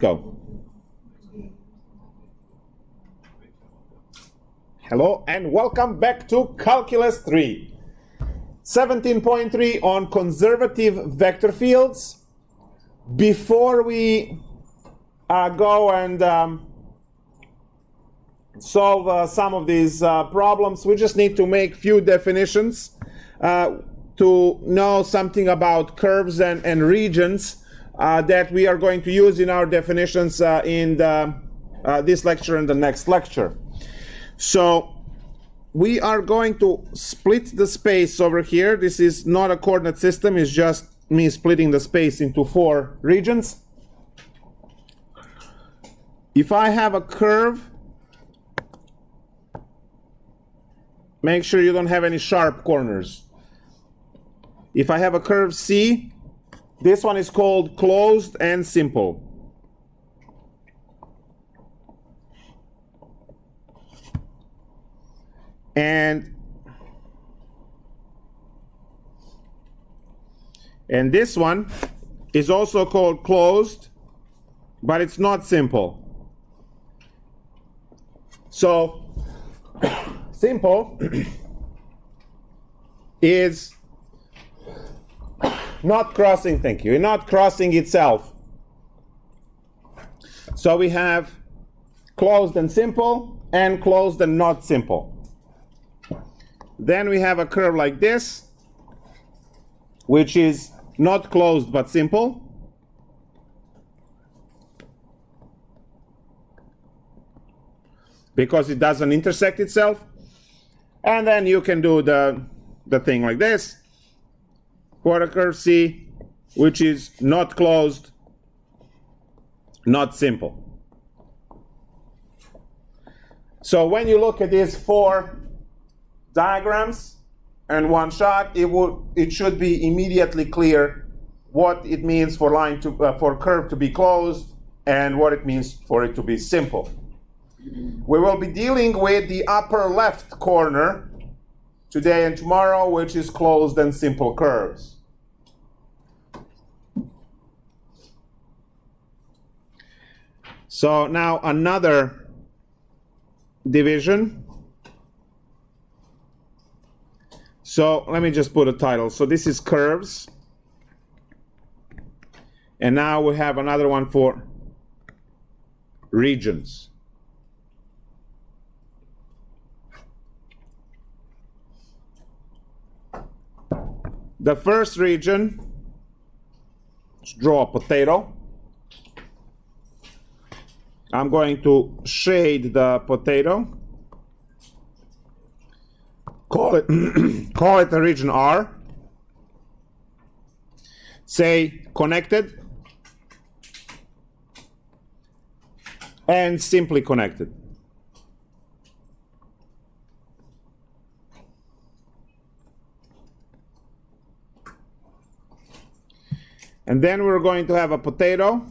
Go. Hello and welcome back to Calculus 3. 17.3 on conservative vector fields. Before we go and solve some of these problems, we just need to make few definitions to know something about curves and regions that we are going to use in our definitions in this lecture and the next lecture. So we are going to split the space over here. This is not a coordinate system, it's just me splitting the space into 4 regions. If I have a curve, make sure you don't have any sharp corners. If I have a curve C, this one is called closed and simple. And this one is also called closed, but it's not simple. So simple is not crossing, thank you, not crossing itself. So we have closed and simple and closed and not simple. Then we have a curve like this, which is not closed but simple. Because it doesn't intersect itself. And then you can do the thing like this for a curve C, which is not closed, not simple. So when you look at these 4 diagrams and one shot, it should be immediately clear what it means for for curve to be closed and what it means for it to be simple. We will be dealing with the upper left corner today and tomorrow, which is closed and simple curves. So now another division. So let me just put a title. So this is curves. And now we have another one for regions. The first region, let's draw a potato. I'm going to shade the potato. Call it the region R. Say connected and simply connected. And then we're going to have a potato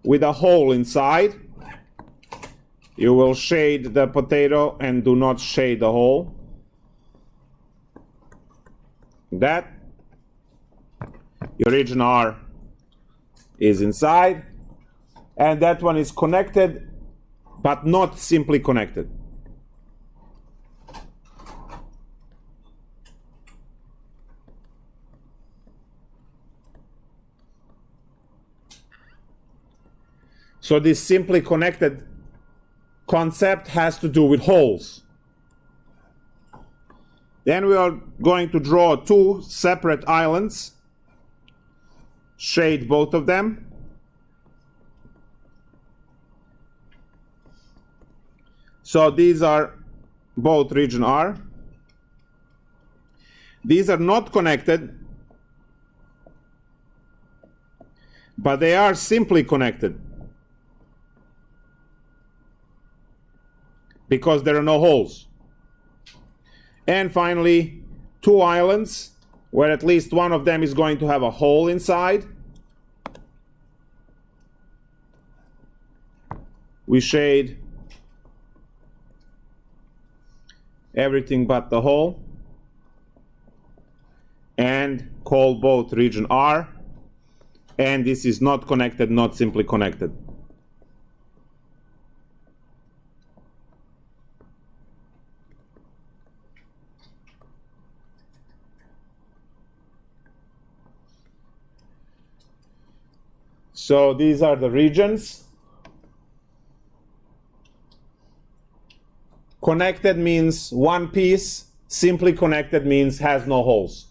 with a hole inside. You will shade the potato and do not shade the hole. That. Your region R is inside. And that one is connected, but not simply connected. So this simply connected concept has to do with holes. Then we are going to draw 2 separate islands. Shade both of them. So these are both region R. These are not connected, but they are simply connected. Because there are no holes. And finally, 2 islands, where at least one of them is going to have a hole inside. We shade everything but the hole. And call both region R and this is not connected, not simply connected. So these are the regions. Connected means one piece. Simply connected means has no holes.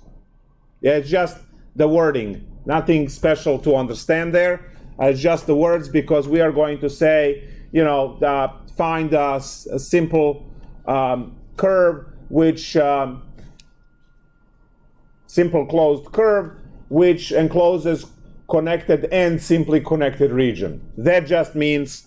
Yeah, it's just the wording. Nothing special to understand there. It's just the words, because we are going to say, find a simple curve, which simple closed curve, which encloses connected and simply connected region. That just means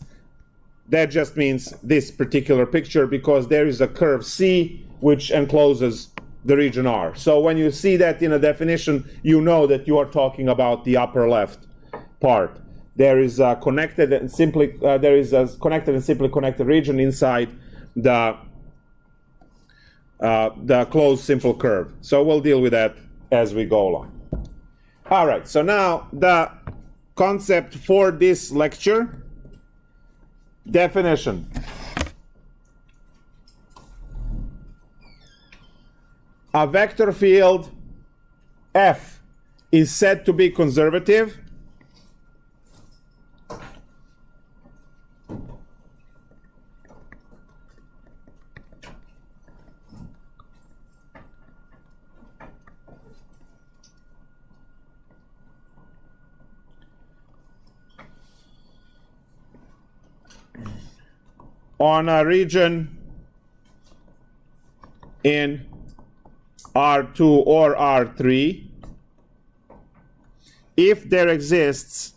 this particular picture, because there is a curve C which encloses the region R. So when you see that in a definition, you know that you are talking about the upper left part. There is a connected and simply connected region inside the closed simple curve. So we'll deal with that as we go along. All right, so now the concept for this lecture, definition. A vector field F is said to be conservative on a region in R2 or R3 if there exists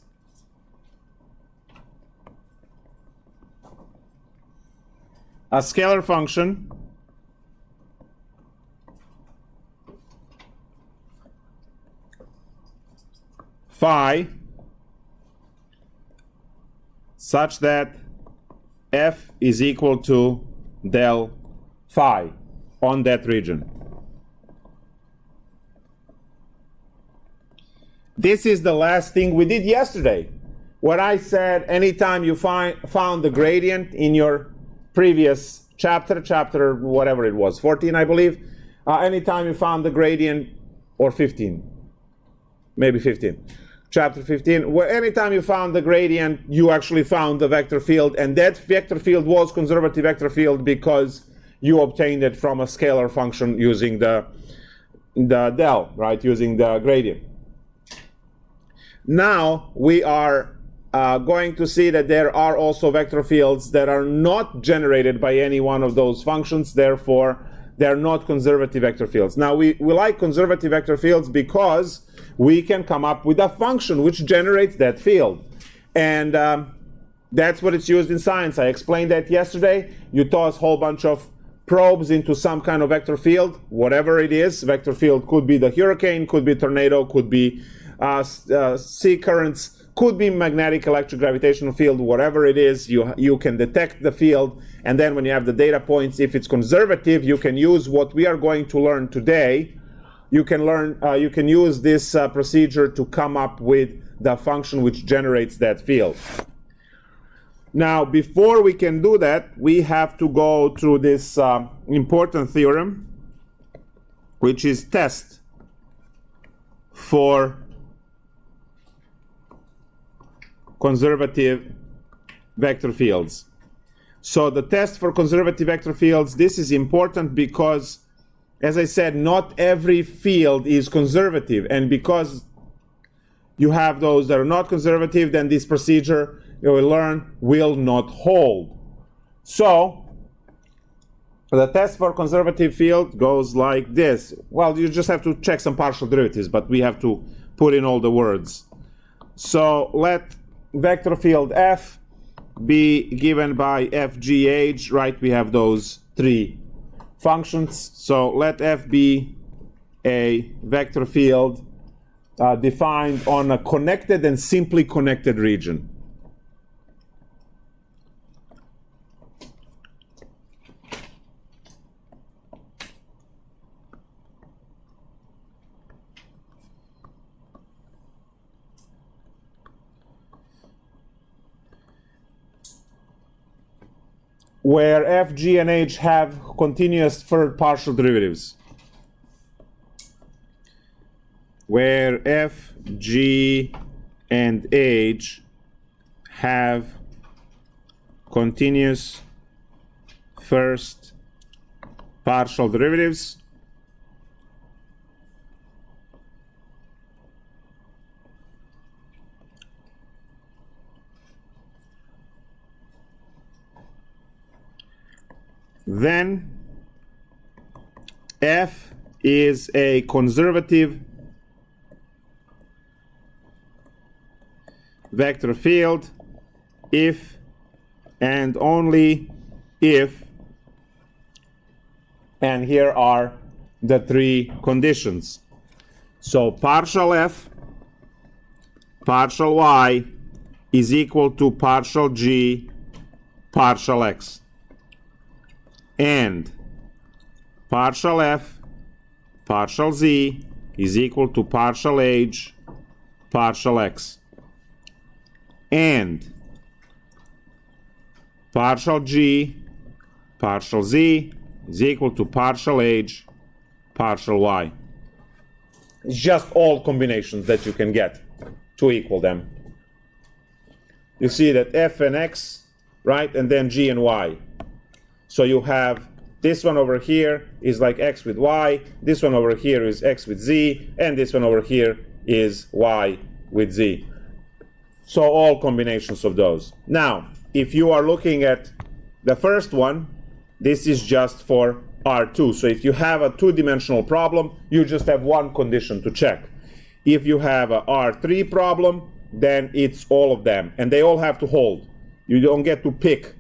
a scalar function phi such that F is equal to del phi on that region. This is the last thing we did yesterday. What I said, anytime you found the gradient in your previous chapter whatever it was, 14 I believe, anytime you found the gradient, or 15, maybe 15, chapter 15, where anytime you found the gradient, you actually found the vector field, and that vector field was conservative vector field because you obtained it from a scalar function using the del, right, using the gradient. Now we are going to see that there are also vector fields that are not generated by any one of those functions, therefore they're not conservative vector fields. Now we like conservative vector fields because we can come up with a function which generates that field. And that's what it's used in science. I explained that yesterday. You toss a whole bunch of probes into some kind of vector field, whatever it is. Vector field could be the hurricane, could be tornado, could be sea currents, could be magnetic electric gravitational field, whatever it is, you can detect the field, and then when you have the data points, if it's conservative, you can use what we are going to learn today. You can use this procedure to come up with the function which generates that field. Now, before we can do that, we have to go through this important theorem, which is test for conservative vector fields. So the test for conservative vector fields, this is important because, as I said, not every field is conservative, and because you have those that are not conservative, then this procedure you will learn will not hold. So the test for conservative field goes like this. Well, you just have to check some partial derivatives, but we have to put in all the words. So let vector field F be given by FGH, right? We have those three functions. So let F be a vector field defined on a connected and simply connected region. where f, g, and h have continuous third partial derivatives. Where f, g, and h have continuous first partial derivatives, then f is a conservative vector field if and only if, and here are the three conditions. So partial f, partial y is equal to partial g, partial x. And partial f, partial z is equal to partial h, partial x. And partial g, partial z is equal to partial h, partial y. It's just all combinations that you can get to equal them. You see that f and x, right, and then g and y. So you have this one over here is like x with y, this one over here is x with z, and this one over here is y with z. So all combinations of those. Now, if you are looking at the first one, this is just for R2. So if you have a two-dimensional problem, you just have one condition to check. If you have a R3 problem, then it's all of them, and they all have to hold. You don't get to pick,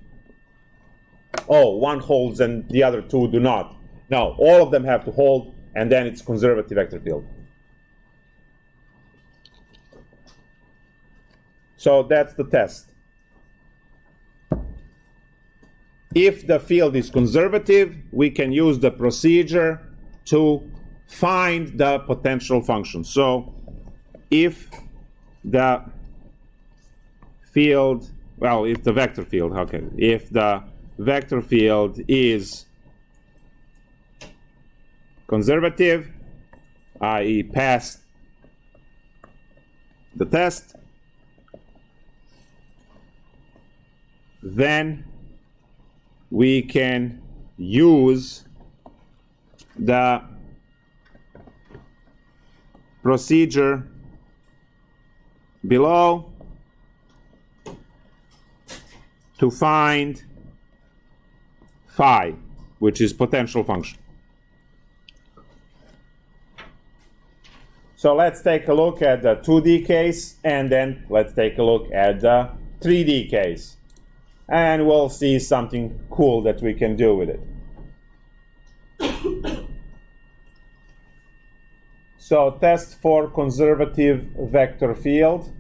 oh, one holds and the other two do not. No, all of them have to hold, and then it's conservative vector field. So that's the test. If the field is conservative, we can use the procedure to find the potential function. So if the field, well, if the vector field, okay, if the vector field is conservative, i.e. pass the test, then we can use the procedure below to find phi, which is potential function. So let's take a look at the 2D case, and then let's take a look at the 3D case. And we'll see something cool that we can do with it. So test for conservative vector field.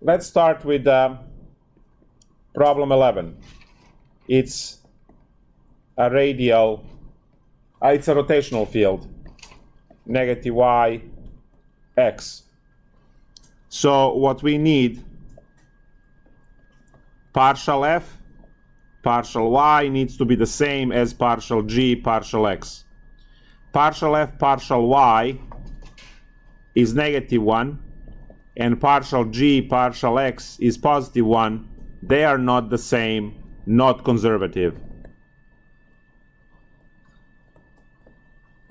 Let's start with problem 11. It's a radial, it's a rotational field, negative y, x. So what we need, partial f, partial y needs to be the same as partial g, partial x. Partial f, partial y is negative 1, and partial g, partial x is positive 1. They are not the same, not conservative.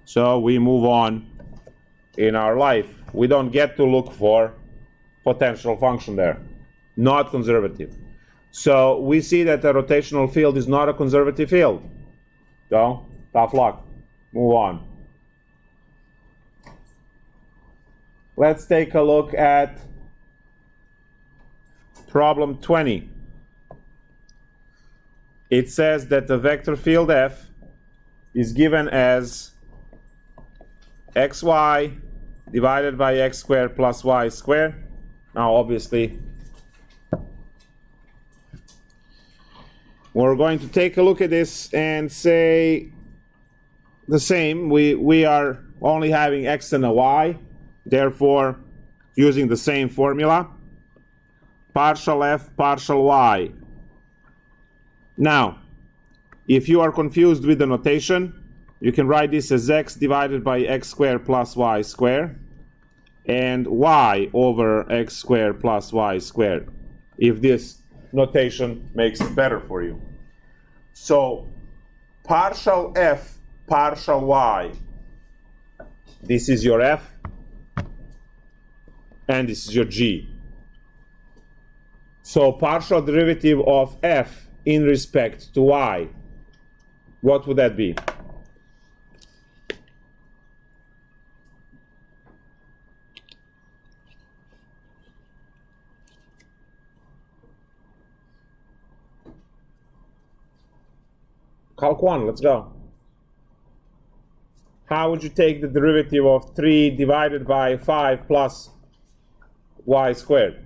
So we move on in our life. We don't get to look for potential function there. Not conservative. So we see that the rotational field is not a conservative field. So, tough luck. Move on. Let's take a look at problem 20. It says that the vector field f is given as xy divided by x squared plus y squared. Now obviously we're going to take a look at this and say the same. We are only having x and a y, therefore using the same formula, partial f, partial y. Now, if you are confused with the notation, you can write this as x divided by x squared plus y squared, and y over x squared plus y squared, if this notation makes it better for you. So, partial f, partial y, this is your f, and this is your g. So, partial derivative of f in respect to y, what would that be? Calc 1, let's go. How would you take the derivative of 3 divided by 5 plus y squared?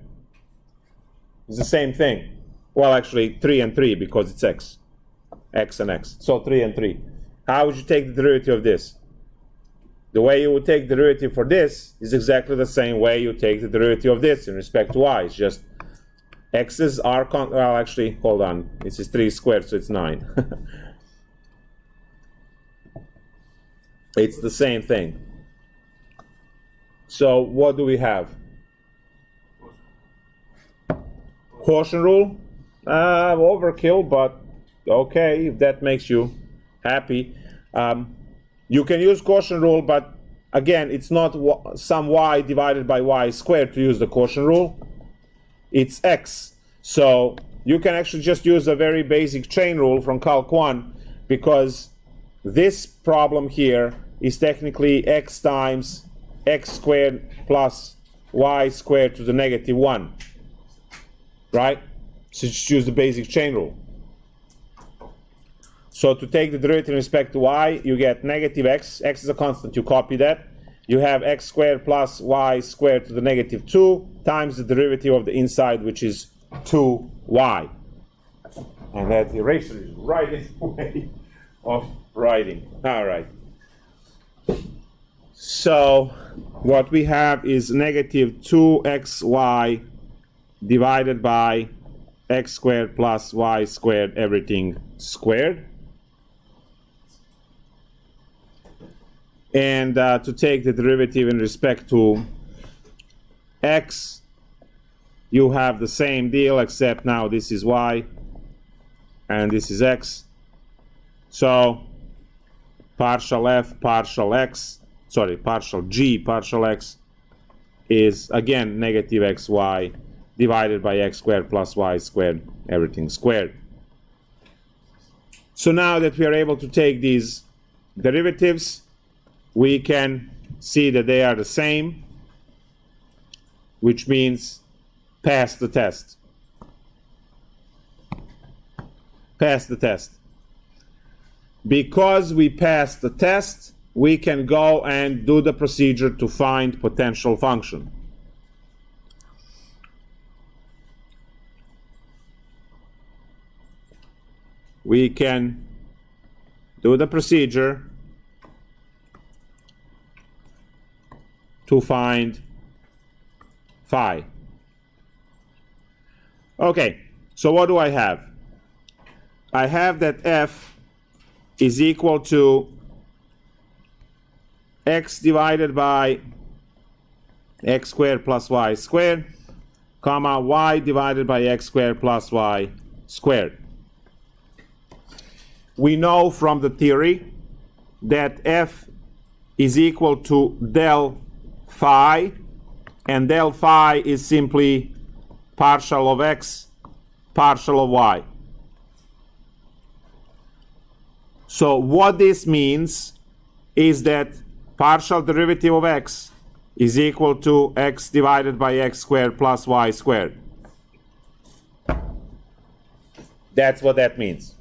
It's the same thing. Well, actually, 3 and 3 because it's x. X and x. So 3 and 3. How would you take the derivative of this? The way you would take the derivative for this is exactly the same way you take the derivative of this in respect to y. It's just x's are, well, actually, hold on. This is 3 squared, so it's 9. It's the same thing. So what do we have? Quotient rule? Overkill, but okay, if that makes you happy. You can use quotient rule, but again, it's not some y divided by y squared to use the quotient rule. It's x. So you can actually just use a very basic chain rule from Calc 1, because this problem here is technically x times x squared plus y squared to the negative 1. Right? So just use the basic chain rule. So to take the derivative in respect to y, you get negative x. X is a constant, you copy that. You have x squared plus y squared to the negative 2 times the derivative of the inside, which is 2y. And that eraser is right in the way of writing. All right. So what we have is negative 2xy divided by x squared plus y squared, everything squared. And to take the derivative in respect to x, you have the same deal, except now this is y and this is x. So partial f, partial x, sorry, partial g, partial x is again negative xy divided by x squared plus y squared, everything squared. So now that we are able to take these derivatives, we can see that they are the same, which means pass the test. Pass the test. Because we passed the test, we can go and do the procedure to find potential function. We can do the procedure to find phi. Okay, so what do I have? I have that f is equal to x divided by x squared plus y squared, comma y divided by x squared plus y squared. We know from the theory that f is equal to del phi, and del phi is simply partial of x, partial of y. So what this means is that partial derivative of x is equal to x divided by x squared plus y squared. That's what that means.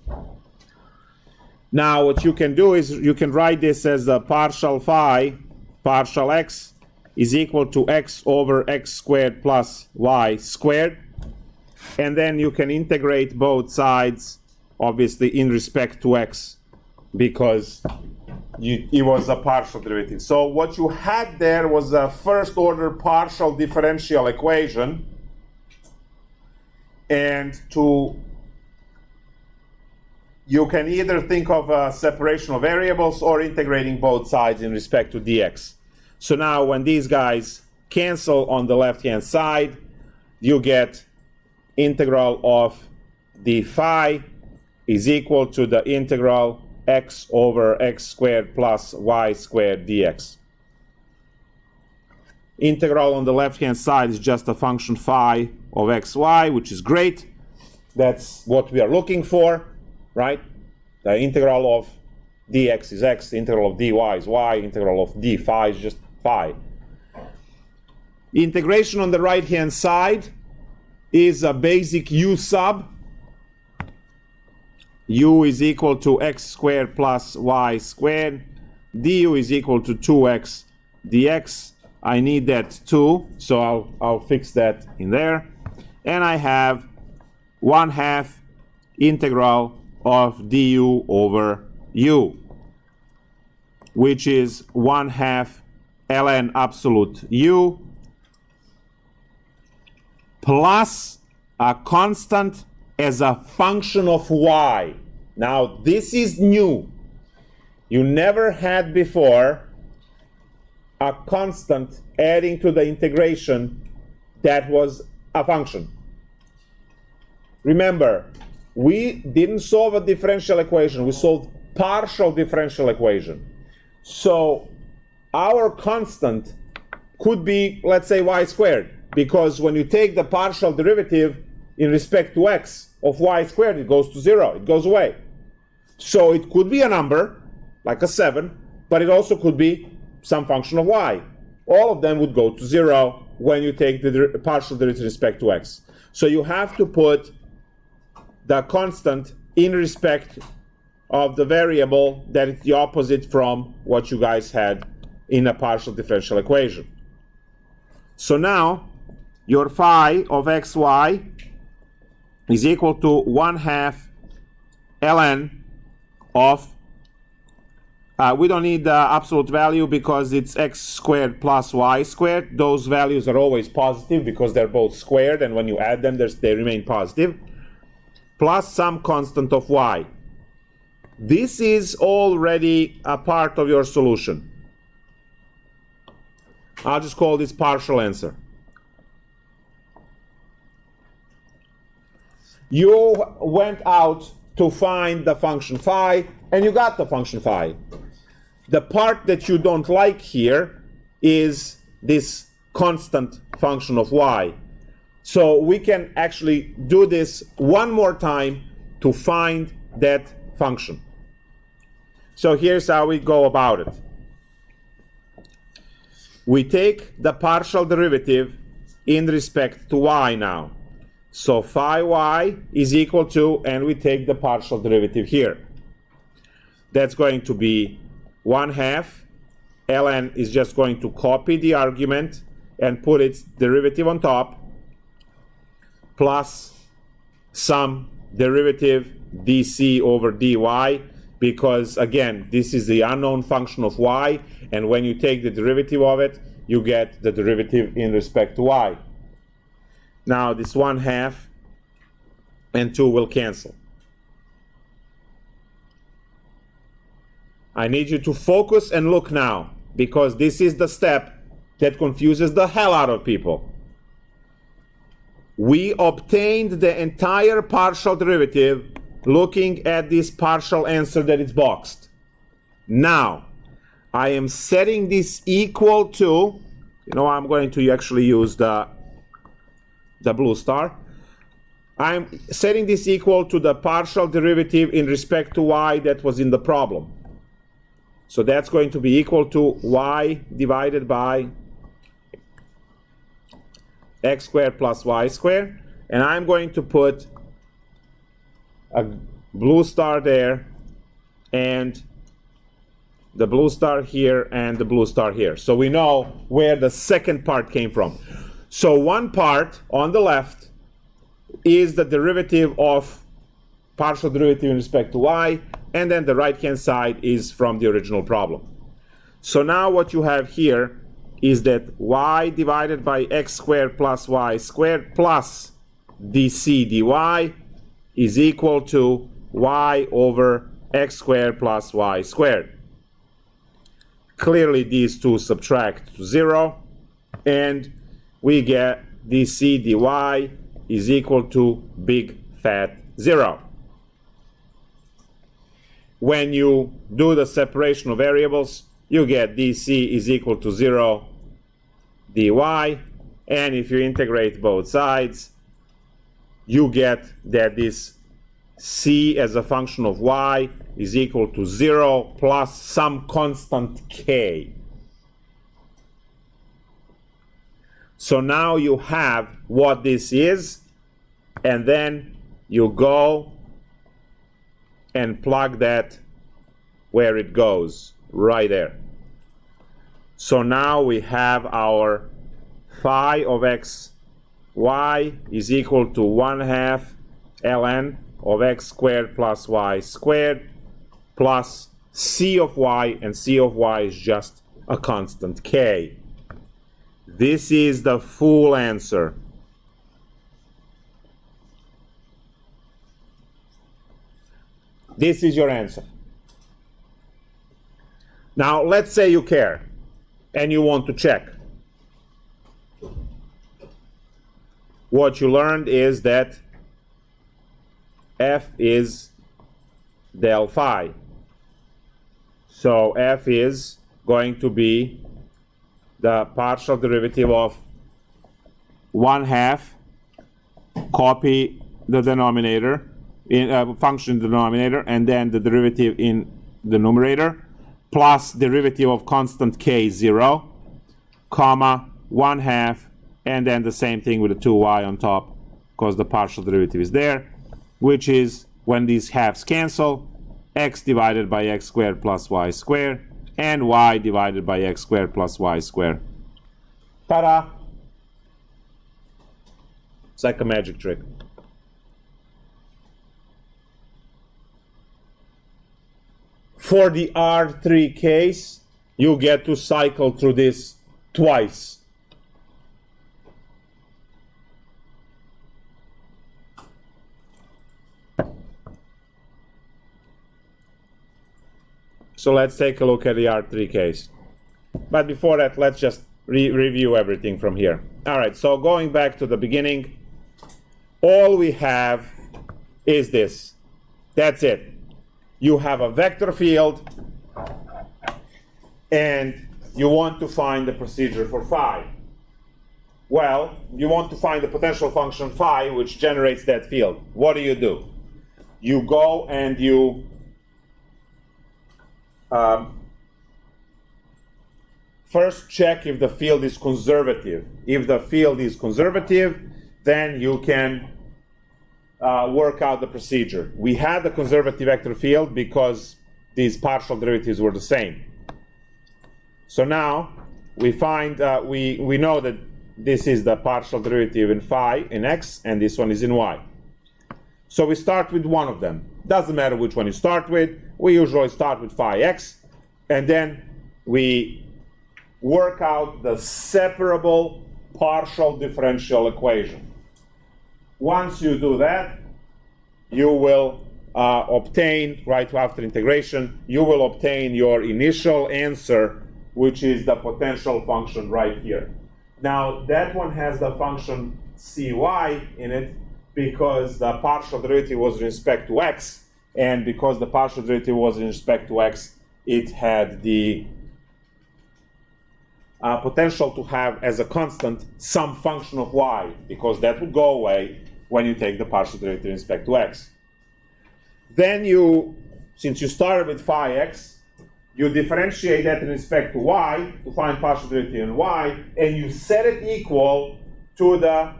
Now what you can do is you can write this as the partial phi, partial x, is equal to x over x squared plus y squared. And then you can integrate both sides obviously in respect to x, because it was a partial derivative. So what you had there was a first order partial differential equation, and you can either think of a separation of variables or integrating both sides in respect to dx. So now when these guys cancel on the left hand side, you get integral of d phi is equal to the integral x over x squared plus y squared dx. Integral on the left hand side is just a function phi of xy, which is great. That's what we are looking for, right? The integral of dx is x, the integral of dy is y, integral of d phi is just phi. Integration on the right hand side is a basic u sub. U is equal to x squared plus y squared. Du is equal to 2x dx. I need that too, so I'll fix that in there. And I have 1/2 integral of du over u, which is 1/2 ln absolute u plus a constant as a function of y. Now this is new. You never had before a constant adding to the integration that was a function. Remember, we didn't solve a differential equation, we solved partial differential equation. So our constant could be, let's say, y squared, because when you take the partial derivative in respect to x of y squared, it goes to 0, it goes away. So it could be a number, like a 7, but it also could be some function of y. All of them would go to 0 when you take the partial derivative in respect to x. So you have to put the constant in respect of the variable that is the opposite from what you guys had in a partial differential equation. So now your phi of xy is equal to 1/2 ln of, we don't need the absolute value because it's x squared plus y squared. Those values are always positive because they're both squared, and when you add them, they remain positive, plus some constant of y. This is already a part of your solution. I'll just call this partial answer. You went out to find the function phi, and you got the function phi. The part that you don't like here is this constant function of y. So we can actually do this one more time to find that function. So here's how we go about it. We take the partial derivative in respect to y now. So phi y is equal to, and we take the partial derivative here. That's going to be 1/2. ln is just going to copy the argument and put its derivative on top, plus some derivative dc over dy, because again, this is the unknown function of y, and when you take the derivative of it, you get the derivative in respect to y. Now this 1/2 and 2 will cancel. I need you to focus and look now, because this is the step that confuses the hell out of people. We obtained the entire partial derivative looking at this partial answer that is boxed. Now, I am setting this equal to, I'm going to actually use the blue star. I'm setting this equal to the partial derivative in respect to y that was in the problem. So that's going to be equal to y divided by x squared plus y squared. And I'm going to put a blue star there, and the blue star here, and the blue star here. So we know where the second part came from. So one part on the left is the derivative of partial derivative in respect to y, and then the right-hand side is from the original problem. So now what you have here is that y divided by x squared plus y squared plus dc dy is equal to y over x squared plus y squared. Clearly these two subtract to 0, and we get dc dy is equal to big fat 0. When you do the separation of variables, you get dc is equal to 0 dy, and if you integrate both sides, you get that this c as a function of y is equal to 0 plus some constant k. So now you have what this is, and then you go and plug that where it goes, right there. So now we have our phi of x y is equal to 1/2 ln of x squared plus y squared plus c of y, and c of y is just a constant k. This is the full answer. This is your answer. Now let's say you care and you want to check. What you learned is that f is del phi. So f is going to be the partial derivative of 1/2, copy the denominator, in function in the denominator, and then the derivative in the numerator, plus derivative of constant k 0, comma 1/2, and then the same thing with the 2y on top, because the partial derivative is there, which is, when these halves cancel, x divided by x squared plus y squared, and y divided by x squared plus y squared. Ta-da! It's like a magic trick. For the R3 case, you get to cycle through this twice. So let's take a look at the R3 case. But before that, let's just review everything from here. All right, so going back to the beginning, all we have is this. That's it. You have a vector field, and you want to find the procedure for phi. Well, you want to find the potential function phi, which generates that field. What do? You go and you first check if the field is conservative. If the field is conservative, then you can work out the procedure. We had the conservative vector field because these partial derivatives were the same. So now we find we know that this is the partial derivative in phi in x, and this one is in y. So we start with one of them. Doesn't matter which one you start with. We usually start with phi x, and then we work out the separable partial differential equation. Once you do that, you will obtain, right after integration, you will obtain your initial answer, which is the potential function right here. Now, that one has the function cy in it because the partial derivative was in respect to x, and because the partial derivative was in respect to x, it had the potential to have as a constant some function of y, because that would go away when you take the partial derivative in respect to x. Then you, since you started with phi x, you differentiate that in respect to y to find partial derivative in y, and you set it equal to the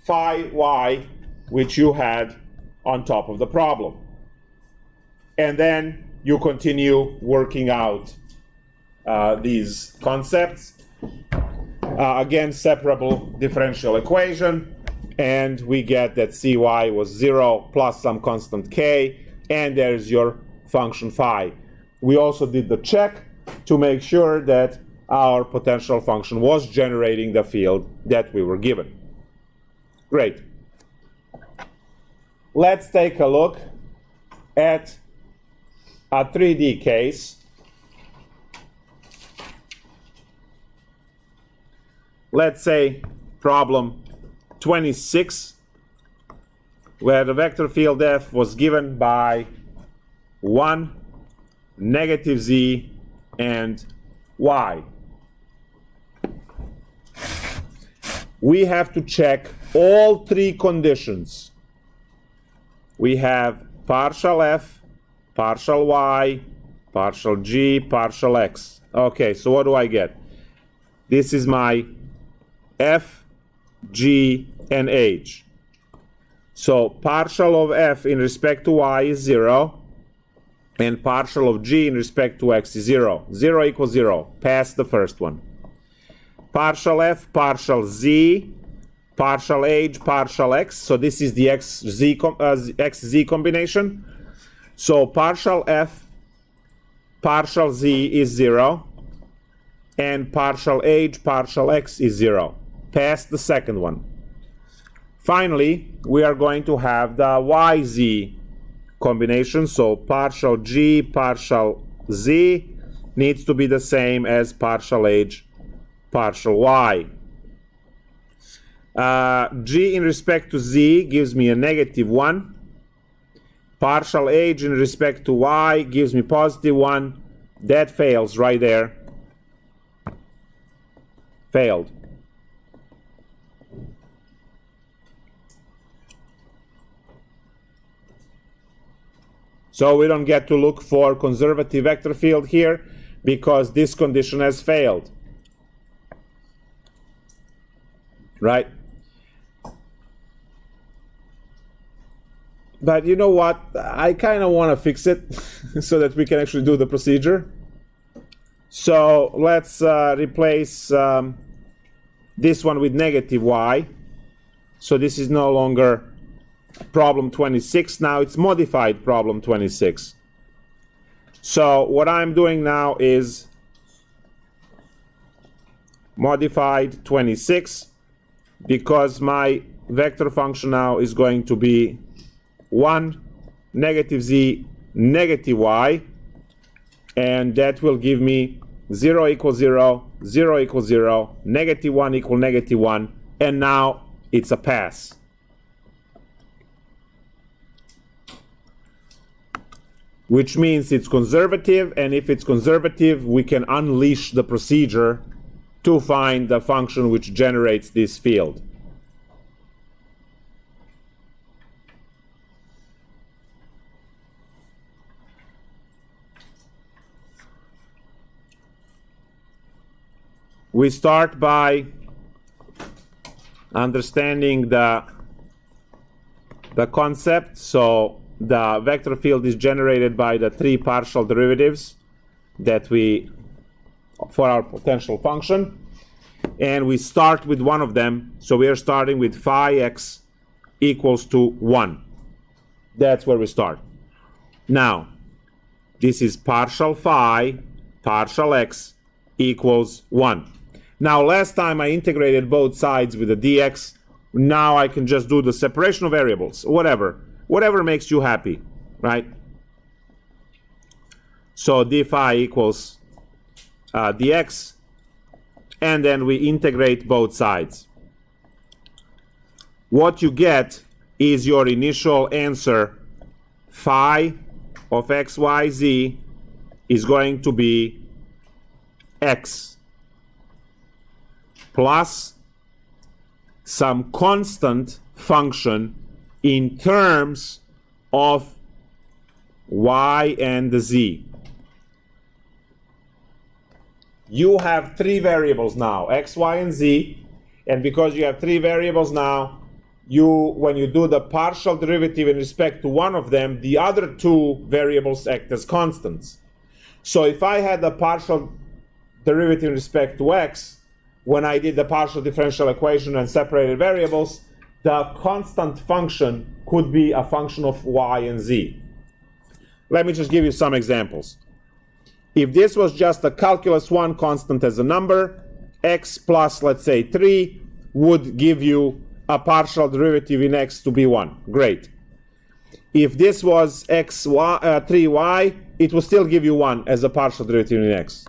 phi y which you had on top of the problem. And then you continue working out these concepts. Again, separable differential equation. and we get that cy was 0 plus some constant k, and there's your function phi. We also did the check to make sure that our potential function was generating the field that we were given. Great. Let's take a look at a 3D case. Let's say problem 26, where the vector field f was given by 1, negative z, and y. We have to check all three conditions. We have partial f, partial y, partial g, partial x. Okay, so what do I get? This is my f, g, and h. So partial of f in respect to y is 0, and partial of g in respect to x is 0. 0 equals 0. Pass the first one. Partial f, partial z, partial h, partial x. So this is the xz combination. So partial f, partial z is 0, and partial h, partial x is 0. Pass the second one. Finally, we are going to have the yz combination. So partial g, partial z needs to be the same as partial h, partial y. G in respect to z gives me a negative 1. Partial h in respect to y gives me positive 1. That fails right there. Failed. So we don't get to look for conservative vector field here because this condition has failed. Right? But you know what? I kind of want to fix it so that we can actually do the procedure. So let's replace this one with negative y. So this is no longer problem 26. Now it's modified problem 26. So what I'm doing now is modified 26, because my vector function now is going to be 1, negative z, negative y, and that will give me 0 equals 0, 0 equals 0, negative 1 equal negative 1, and now it's a pass. Which means it's conservative, and if it's conservative, we can unleash the procedure to find the function which generates this field. We start by understanding the concept. So the vector field is generated by the three partial derivatives that we, for our potential function, and we start with one of them. So we are starting with phi x equals to 1. That's where we start. Now, this is partial phi, partial x equals 1. Now, last time I integrated both sides with the dx. Now I can just do the separation of variables, whatever makes you happy, right? So d phi equals dx, and then we integrate both sides. What you get is your initial answer. Phi of x, y, z is going to be x plus some constant function in terms of y and the z. You have three variables now, x, y, and z, and because you have three variables now, when you do the partial derivative in respect to one of them, the other two variables act as constants. So if I had the partial derivative in respect to x, when I did the partial differential equation and separated variables, the constant function could be a function of y and z. Let me just give you some examples. If this was just a calculus 1 constant as a number, x plus, let's say, 3 would give you a partial derivative in x to be 1. Great. If this was 3y, it will still give you 1 as a partial derivative in x.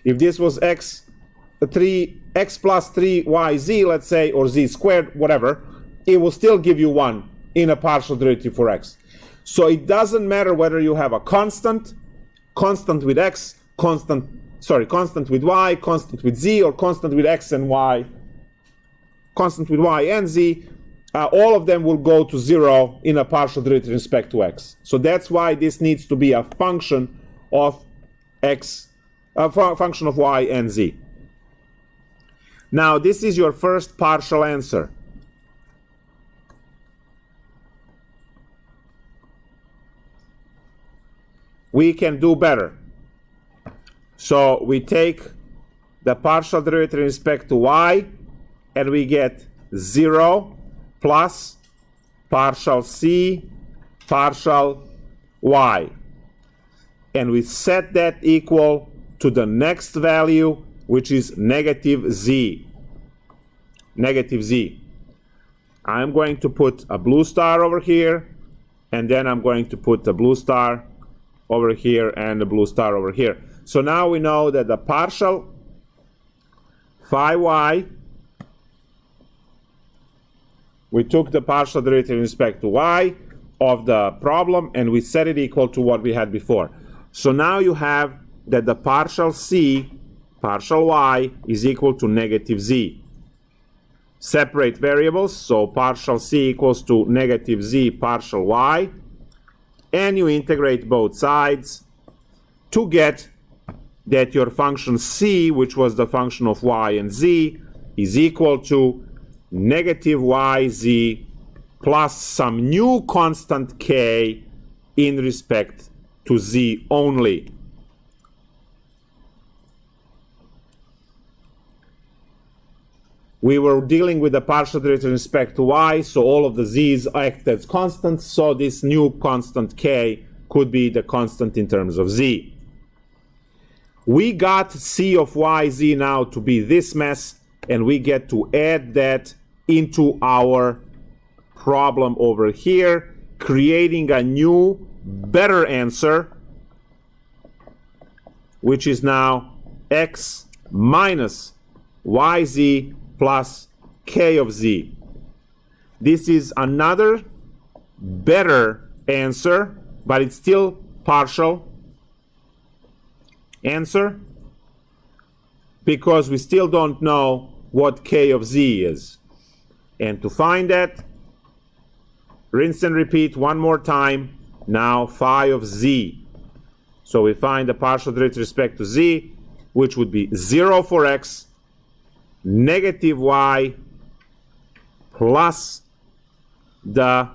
If this was x plus 3yz, let's say, or z squared, whatever, it will still give you 1 in a partial derivative for x. So it doesn't matter whether you have a constant with x, constant with y, constant with z, or constant with x and y, constant with y and z, all of them will go to 0 in a partial derivative in respect to x. So that's why this needs to be a function of x, a function of y and z. Now, this is your first partial answer. We can do better. So we take the partial derivative in respect to y, and we get 0 plus partial c partial y. And we set that equal to the next value, which is negative z. Negative z. I'm going to put a blue star over here, and then I'm going to put the blue star over here and the blue star over here. So now we know that the partial phi y, we took the partial derivative in respect to y of the problem, and we set it equal to what we had before. So now you have that the partial c, partial y, is equal to negative z. Separate variables, so partial c equals to negative z partial y, and you integrate both sides to get that your function c, which was the function of y and z, is equal to negative yz plus some new constant k in respect to z only. We were dealing with the partial derivative in respect to y, so all of the z's act as constants, so this new constant k could be the constant in terms of z. We got c of yz now to be this mess, and we get to add that into our problem over here, creating a new, better answer, which is now x minus yz plus k of z. This is another better answer, but it's still partial answer because we still don't know what k of z is. And to find that, rinse and repeat one more time. Now phi of z. So we find the partial derivative with respect to z, which would be 0 for x, negative y plus the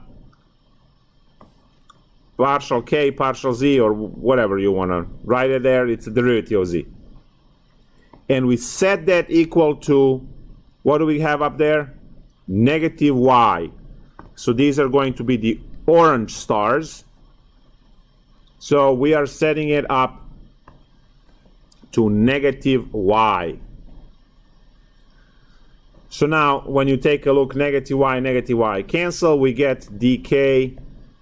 partial k, partial z, or whatever you want to write it there. It's a derivative of z. And we set that equal to, what do we have up there? Negative y. So these are going to be the orange stars. So we are setting it up to negative y. So now when you take a look, negative y cancel, we get dk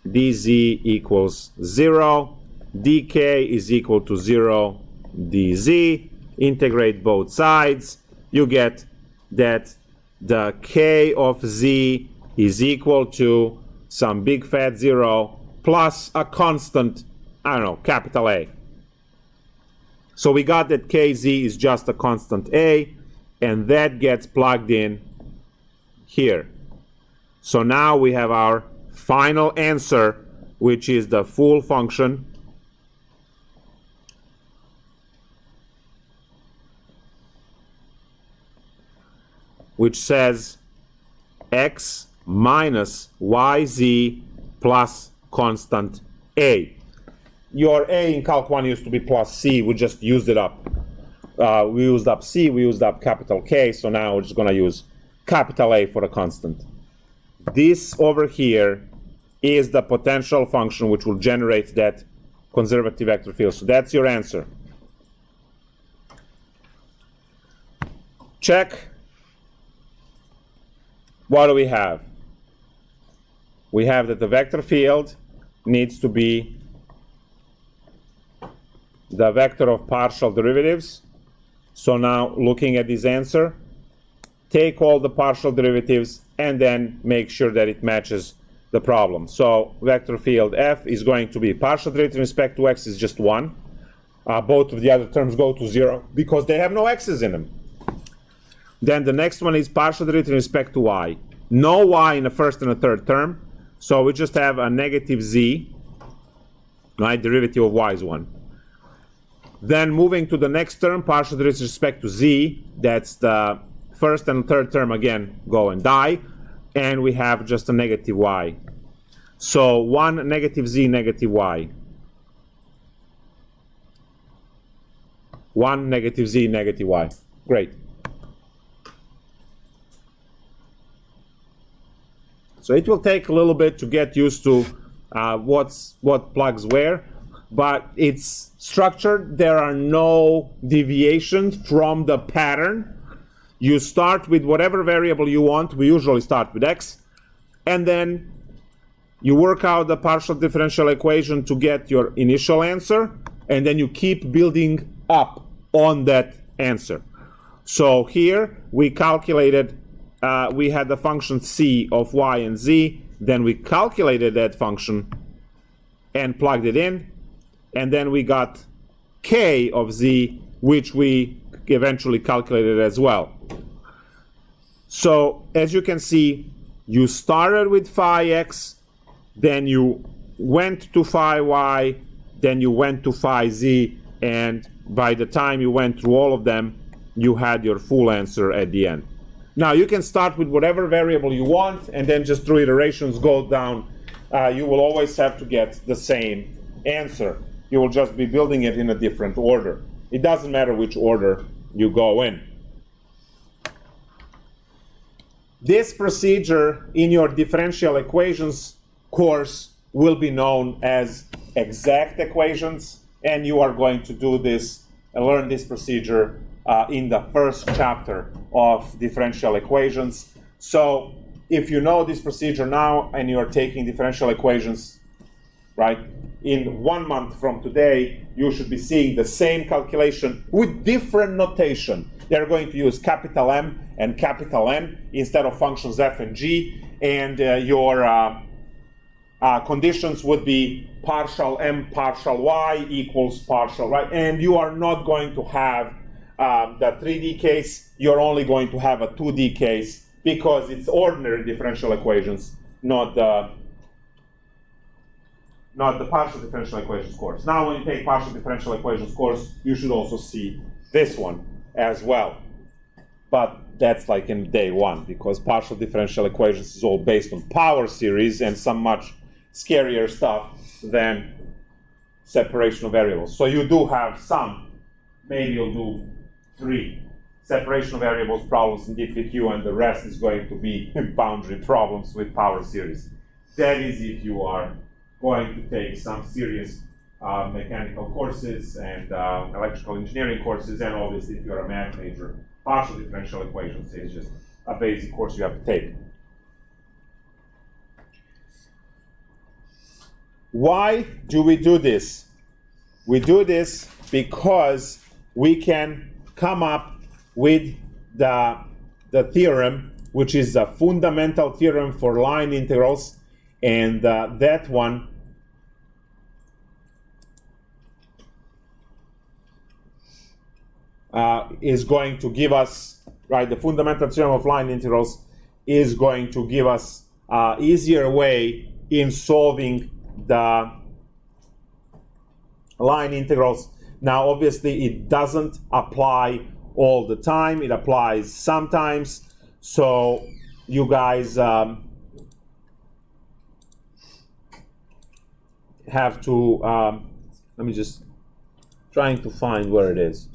dz equals 0, dk is equal to 0 dz. Integrate both sides, you get that the k of z is equal to some big fat 0 plus a constant, I don't know, capital A. So we got that kz is just a constant a, and that gets plugged in here. So now we have our final answer, which is the full function which says x minus yz plus constant a. Your a in Calc 1 used to be plus c. We just used it up. We used up c, we used up capital K, so now we're just going to use capital A for a constant. this over here is the potential function which will generate that conservative vector field. So that's your answer. Check. What do we have? We have that the vector field needs to be the vector of partial derivatives. So now, looking at this answer, take all the partial derivatives and then make sure that it matches the problem. So vector field f is going to be partial derivative in respect to x is just 1. Both of the other terms go to 0 because they have no x's in them. Then the next one is partial derivative in respect to y. No y in the first and the third term, so we just have a negative z, right? Derivative of y is 1. Then moving to the next term, partial derivative with respect to z, that's the first and third term again go and die, and we have just a negative y. So 1 negative z negative y. 1 negative z negative y. Great. So it will take a little bit to get used to what plugs where, but it's structured. There are no deviations from the pattern. You start with whatever variable you want. We usually start with x, and then you work out the partial differential equation to get your initial answer, and then you keep building up on that answer. So here we calculated, we had the function c of y and z, then we calculated that function and plugged it in, and then we got k of z, which we eventually calculated as well. So as you can see, you started with phi x, then you went to phi y, then you went to phi z, and by the time you went through all of them, you had your full answer at the end. Now you can start with whatever variable you want, and then just through iterations go down. You will always have to get the same answer. You will just be building it in a different order. It doesn't matter which order you go in. This procedure in your differential equations course will be known as exact equations, and you are going to do this and learn this procedure in the first chapter of differential equations. So if you know this procedure now and you're taking differential equations, right, in 1 month from today, you should be seeing the same calculation with different notation. They're going to use capital M and capital N instead of functions f and g, and your conditions would be partial m partial y equals partial, right? And you are not going to have the 3D case, you're only going to have a 2D case because it's ordinary differential equations, not the partial differential equations course. Now when you take partial differential equations course, you should also see this one as well. But that's like in day 1, because partial differential equations is all based on power series and some much scarier stuff than separation of variables. So you do have some, maybe you'll do 3 separation of variables problems in DFQ, and the rest is going to be boundary problems with power series. That is if you are going to take some serious mechanical courses and electrical engineering courses, and obviously if you're a math major, partial differential equations is just a basic course you have to take. Why do we do this? We do this because we can come up with the theorem, which is a fundamental theorem for line integrals, and that one is going to give us, right, the fundamental theorem of line integrals is going to give us easier way in solving the line integrals. Now obviously it doesn't apply all the time, it applies sometimes, so you guys have to, let me just trying to find where it is.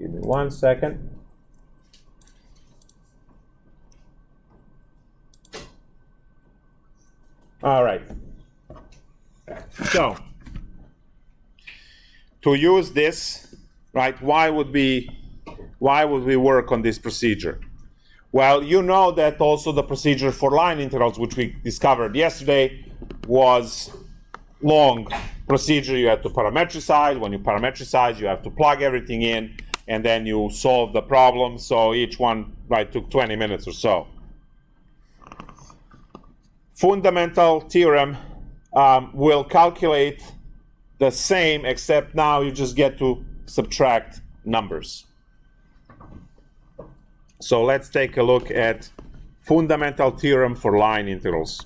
Give me 1 second. All right. So, to use this, right, why would we work on this procedure? Well, you know that also the procedure for line integrals, which we discovered yesterday, was long procedure. You have to parametricize. When you parametricize, you have to plug everything in, and then you solve the problem. So each one, right, took 20 minutes or so. Fundamental theorem will calculate the same, except now you just get to subtract numbers. So let's take a look at fundamental theorem for line integrals.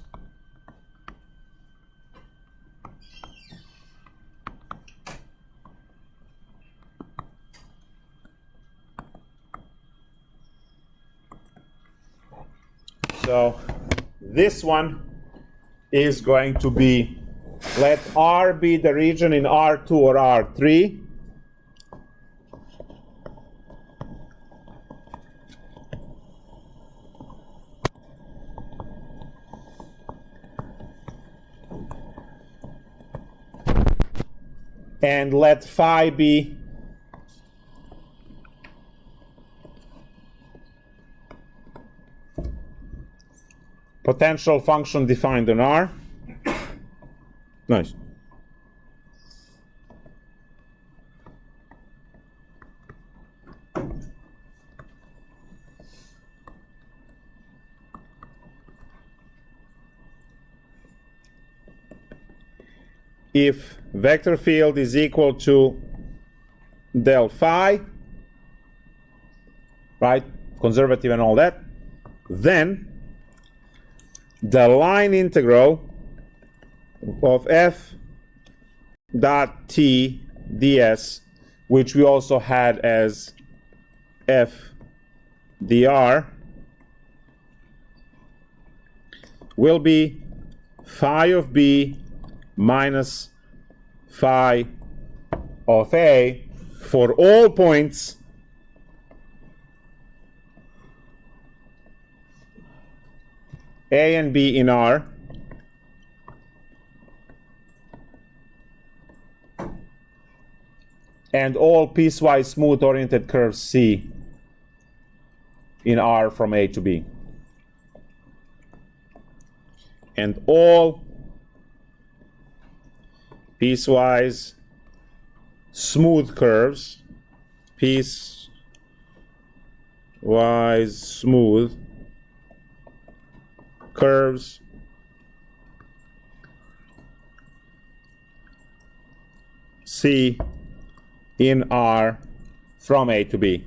So this one is going to be, let R be the region in R2 or R3. And let phi be potential function defined on R. Nice. If vector field is equal to del phi, right, conservative and all that, then the line integral of f dot t ds, which we also had as f dr, will be phi of b minus phi of a for all points a and b in R, and all piecewise smooth oriented curves C in R from A to B, and all piecewise smooth curves, piecewise smooth curves C in R from A to B.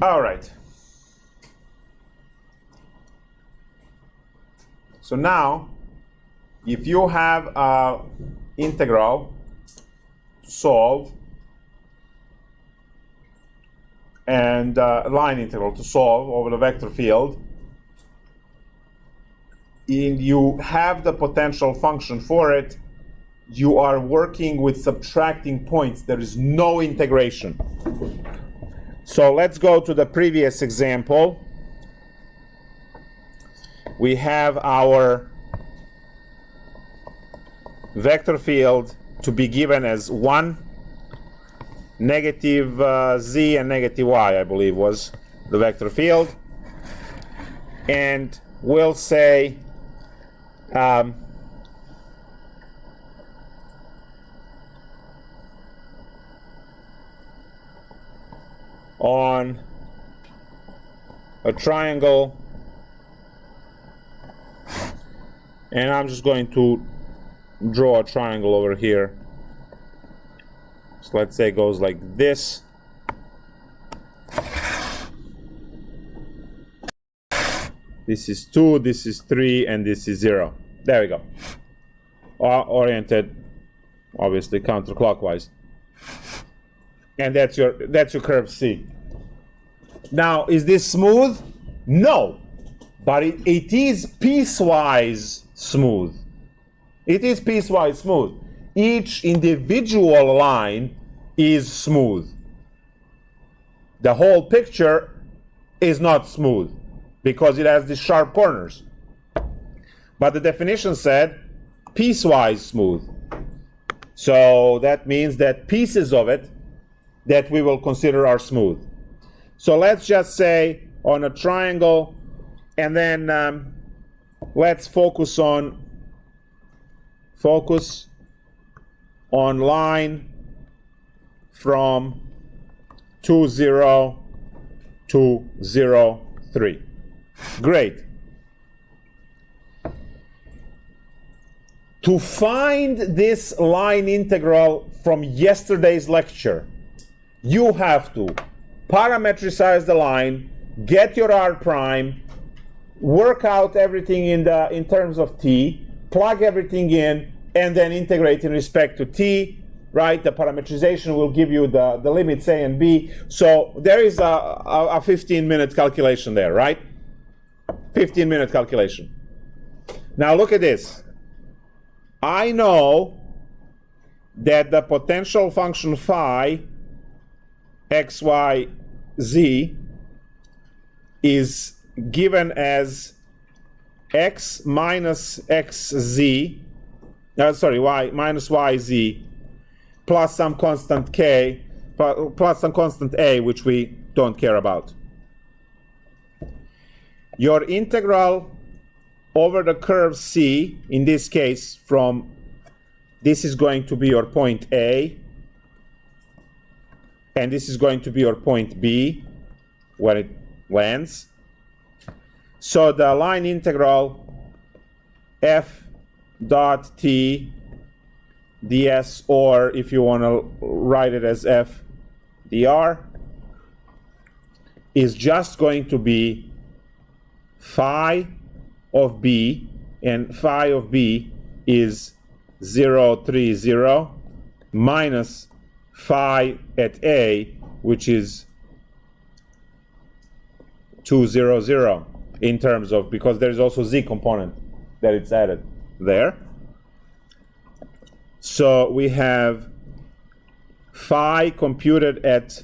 All right. So now, if you have an integral to solve and a line integral to solve over the vector field, and you have the potential function for it, you are working with subtracting points. There is no integration. So let's go to the previous example. We have our vector field to be given as 1, negative z and negative y, I believe was the vector field. And we'll say on a triangle, and I'm just going to draw a triangle over here. So let's say it goes like this. This is 2, this is 3, and this is 0. There we go. Oriented, obviously, counterclockwise. And that's your curve C. Now, is this smooth? No. but it is piecewise smooth. It is piecewise smooth. Each individual line is smooth. The whole picture is not smooth because it has these sharp corners. But the definition said piecewise smooth. So that means that pieces of it that we will consider are smooth. So let's just say on a triangle, and then let's focus on line from 2, 0 to 0, 3. Great. To find this line integral from yesterday's lecture, you have to parametricize the line, get your r prime, work out everything in terms of t, plug everything in, and then integrate in respect to t, right? The parametrization will give you the limits a and b. So there is a 15-minute calculation there, right? 15-minute calculation. Now look at this. I know that the potential function phi x, y, z is given as x minus xz, y minus yz plus some constant k, plus some constant a, which we don't care about. Your integral over the curve C, in this case, this is going to be your point A, and this is going to be your point B, where it lands. So the line integral f dot t ds, or if you want to write it as f dr, is just going to be phi of b, and phi of b is 0, 3, 0, minus phi at a, which is 2, 0, 0, in terms of, because there's also z component that it's added there. So we have phi computed at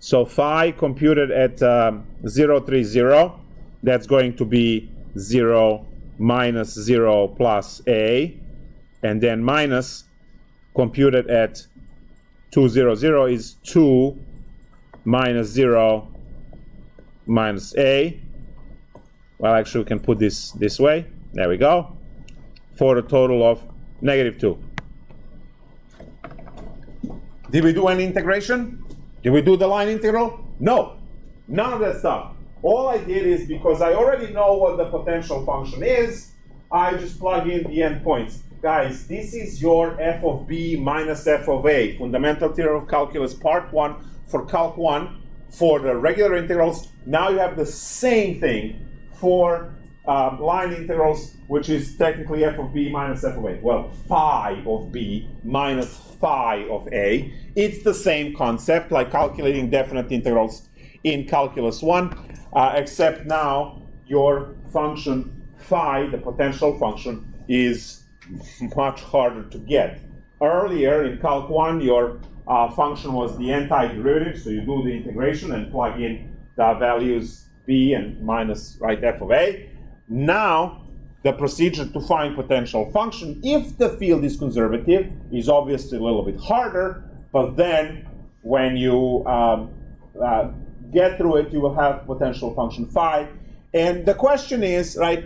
0, 3, 0. That's going to be 0 minus 0 plus a, and then minus computed at 2, 0, 0 is 2 minus 0 minus a. Well, actually, we can put this way. There we go. For a total of negative 2. Did we do any integration? Did we do the line integral? No. None of that stuff. All I did is, because I already know what the potential function is, I just plug in the endpoints. Guys, this is your f of b minus f of a, fundamental theorem of calculus, part 1 for calc 1 for the regular integrals. Now you have the same thing for line integrals, which is technically f of b minus f of a. Well, phi of b minus phi of a. It's the same concept like calculating definite integrals in calculus 1. Except now your function phi, the potential function, is much harder to get. Earlier in calc 1, your function was the antiderivative, so you do the integration and plug in the values b and minus f of a. Now, the procedure to find potential function, if the field is conservative, is obviously a little bit harder, but then when you get through it, you will have potential function phi. And the question is, right,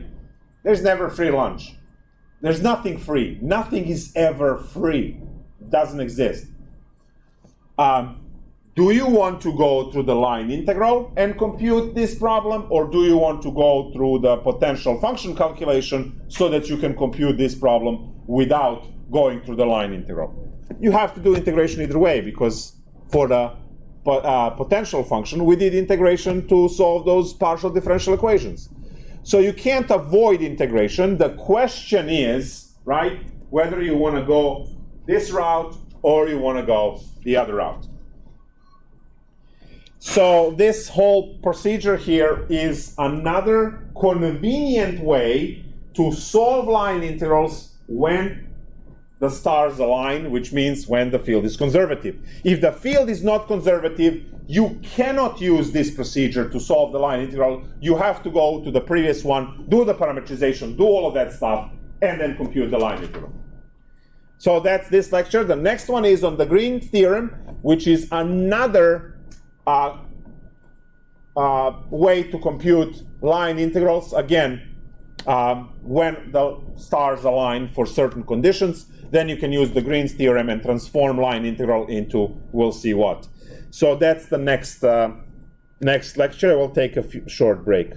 there's never free lunch. There's nothing free. Nothing is ever free. It doesn't exist. Do you want to go through the line integral and compute this problem, or do you want to go through the potential function calculation so that you can compute this problem without going through the line integral? You have to do integration either way, because for the potential function, we did integration to solve those partial differential equations. So you can't avoid integration. The question is, right, whether you want to go this route or you want to go the other route. So this whole procedure here is another convenient way to solve line integrals when the stars align, which means when the field is conservative. If the field is not conservative, you cannot use this procedure to solve the line integral. You have to go to the previous one, do the parametrization, do all of that stuff, and then compute the line integral. So that's this lecture. The next one is on the Greens Theorem, which is another way to compute line integrals. Again, when the stars align for certain conditions, then you can use the Greens Theorem and transform line integral into we'll see what. So that's the next lecture. I will take a short break.